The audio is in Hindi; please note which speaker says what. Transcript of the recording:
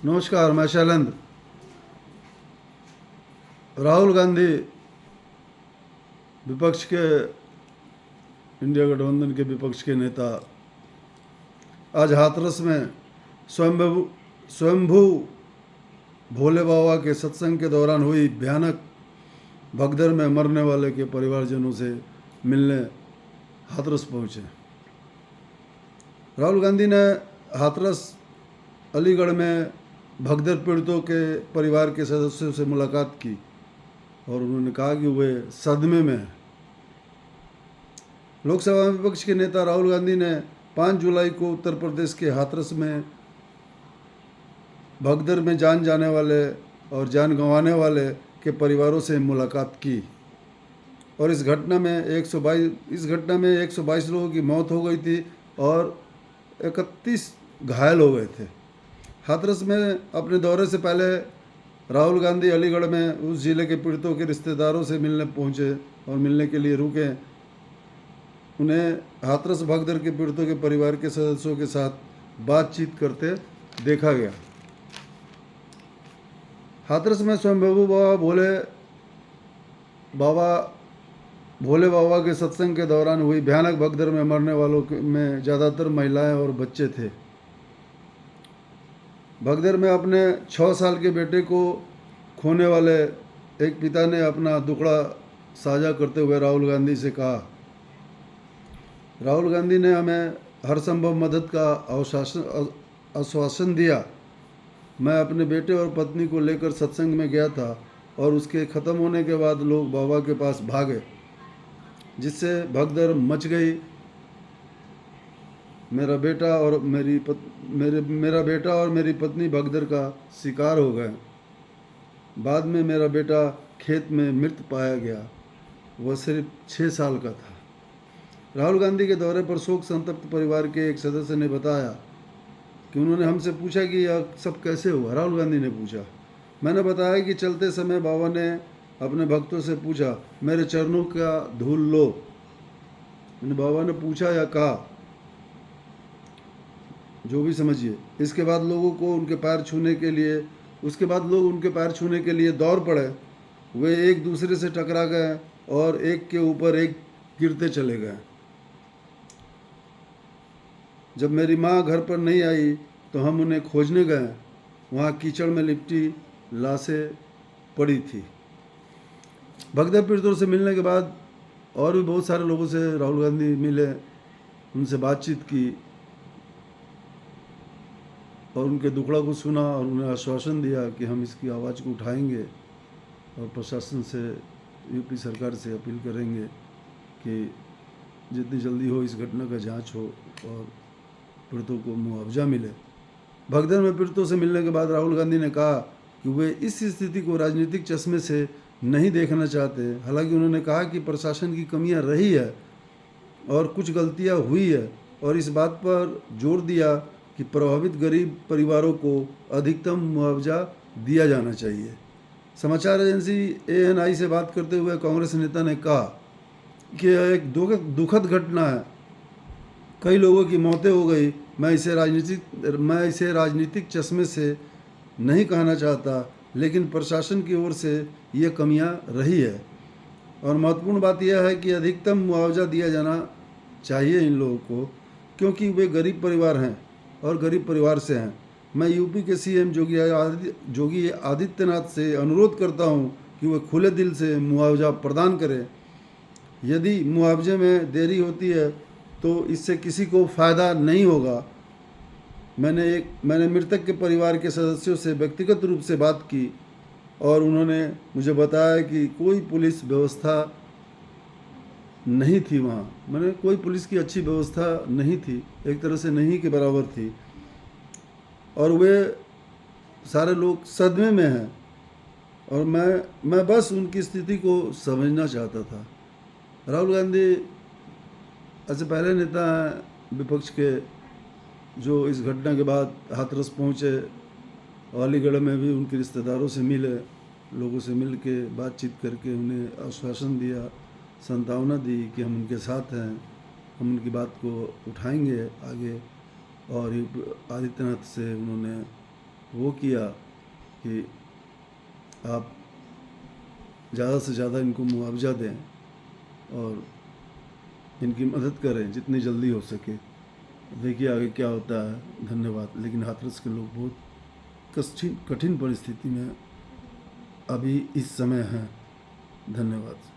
Speaker 1: नमस्कार, मैं शैलेंद्र। राहुल गांधी विपक्ष के इंडिया गठबंधन के विपक्ष के नेता आज हाथरस में स्वयंभू भोले बाबा के सत्संग के दौरान हुई भयानक भगदड़ में मरने वाले के परिवारजनों से मिलने हाथरस पहुंचे। राहुल गांधी ने हाथरस अलीगढ़ में भगदड़ पीड़ितों के परिवार के सदस्यों से मुलाकात की और उन्होंने कहा कि वे सदमे में हैं। लोकसभा में विपक्ष के नेता राहुल गांधी ने 5 जुलाई को उत्तर प्रदेश के हाथरस में भगदड़ में जान जाने वाले और जान गंवाने वाले के परिवारों से मुलाकात की और इस घटना में 122 लोगों की मौत हो गई थी और 31 घायल हो गए थे। हाथरस में अपने दौरे से पहले राहुल गांधी अलीगढ़ में उस जिले के पीड़ितों के रिश्तेदारों से मिलने पहुंचे और मिलने के लिए रुके। उन्हें हाथरस भगदड़ के पीड़ितों के परिवार के सदस्यों के साथ बातचीत करते देखा गया। हाथरस में स्वयंभू भोले बाबा के सत्संग के दौरान हुई भयानक भगदड़ में मरने वालों में ज़्यादातर महिलाएं और बच्चे थे। भगदड़ में अपने 6 साल के बेटे को खोने वाले एक पिता ने अपना दुखड़ा साझा करते हुए राहुल गांधी से कहा, राहुल गांधी ने हमें हर संभव मदद का आश्वासन दिया। मैं अपने बेटे और पत्नी को लेकर सत्संग में गया था और उसके ख़त्म होने के बाद लोग बाबा के पास भागे, जिससे भगदड़ मच गई। मेरा बेटा और मेरी पत्नी भगदड़ का शिकार हो गए। बाद में मेरा बेटा खेत में मृत पाया गया। वह सिर्फ 6 साल का था। राहुल गांधी के दौरे पर शोक संतप्त परिवार के एक सदस्य ने बताया कि उन्होंने हमसे पूछा कि यह सब कैसे हुआ। राहुल गांधी ने पूछा। मैंने बताया कि चलते समय बाबा ने अपने भक्तों से पूछा, मेरे चरणों का धूल लो। मैंने बाबा ने पूछा या कहा, जो भी समझिए। इसके बाद लोग उनके पैर छूने के लिए दौड़ पड़े। वे एक दूसरे से टकरा गए और एक के ऊपर एक गिरते चले गए। जब मेरी माँ घर पर नहीं आई तो हम उन्हें खोजने गए। वहाँ कीचड़ में लिपटी लाशें पड़ी थी। भगदड़ पीड़ितों से मिलने के बाद और भी बहुत सारे लोगों से राहुल गांधी मिले, उनसे बातचीत की और उनके दुखड़ा को सुना और उन्हें आश्वासन दिया कि हम इसकी आवाज़ को उठाएंगे और प्रशासन से, यूपी सरकार से अपील करेंगे कि जितनी जल्दी हो इस घटना का जांच हो और पीड़ितों को मुआवजा मिले। भगदड़ में पीड़ितों से मिलने के बाद राहुल गांधी ने कहा कि वे इस स्थिति को राजनीतिक चश्मे से नहीं देखना चाहते। हालांकि उन्होंने कहा कि प्रशासन की कमियां रही है और कुछ गलतियां हुई है और इस बात पर जोर दिया कि प्रभावित गरीब परिवारों को अधिकतम मुआवजा दिया जाना चाहिए। समाचार एजेंसी ANI से बात करते हुए कांग्रेस नेता ने कहा कि यह एक दुखद घटना है। कई लोगों की मौतें हो गई। मैं इसे राजनीतिक चश्मे से नहीं कहना चाहता, लेकिन प्रशासन की ओर से ये कमियां रही है और महत्वपूर्ण बात यह है कि अधिकतम मुआवजा दिया जाना चाहिए इन लोगों को, क्योंकि वे गरीब परिवार हैं और गरीब परिवार से हैं। मैं यूपी के CM योगी आदित्यनाथ से अनुरोध करता हूं कि वे खुले दिल से मुआवजा प्रदान करें। यदि मुआवजे में देरी होती है तो इससे किसी को फ़ायदा नहीं होगा। मैंने मृतक के परिवार के सदस्यों से व्यक्तिगत रूप से बात की और उन्होंने मुझे बताया कि कोई पुलिस व्यवस्था नहीं थी वहाँ। कोई पुलिस की अच्छी व्यवस्था नहीं थी, एक तरह से नहीं के बराबर थी और वे सारे लोग सदमे में हैं और मैं बस उनकी स्थिति को समझना चाहता था। राहुल गांधी ऐसे पहले नेता हैं विपक्ष के जो इस घटना के बाद हाथरस पहुँचे और अलीगढ़ में भी उनके रिश्तेदारों से मिले, लोगों से मिल के बातचीत करके उन्हें आश्वासन दिया, सांत्वना दी कि हम उनके साथ हैं, हम उनकी बात को उठाएंगे आगे। और आदित्यनाथ से उन्होंने वो किया कि आप ज़्यादा से ज़्यादा इनको मुआवजा दें और इनकी मदद करें जितनी जल्दी हो सके। देखिए आगे क्या होता है। धन्यवाद। लेकिन हाथरस के लोग बहुत कठिन परिस्थिति में अभी इस समय हैं। धन्यवाद।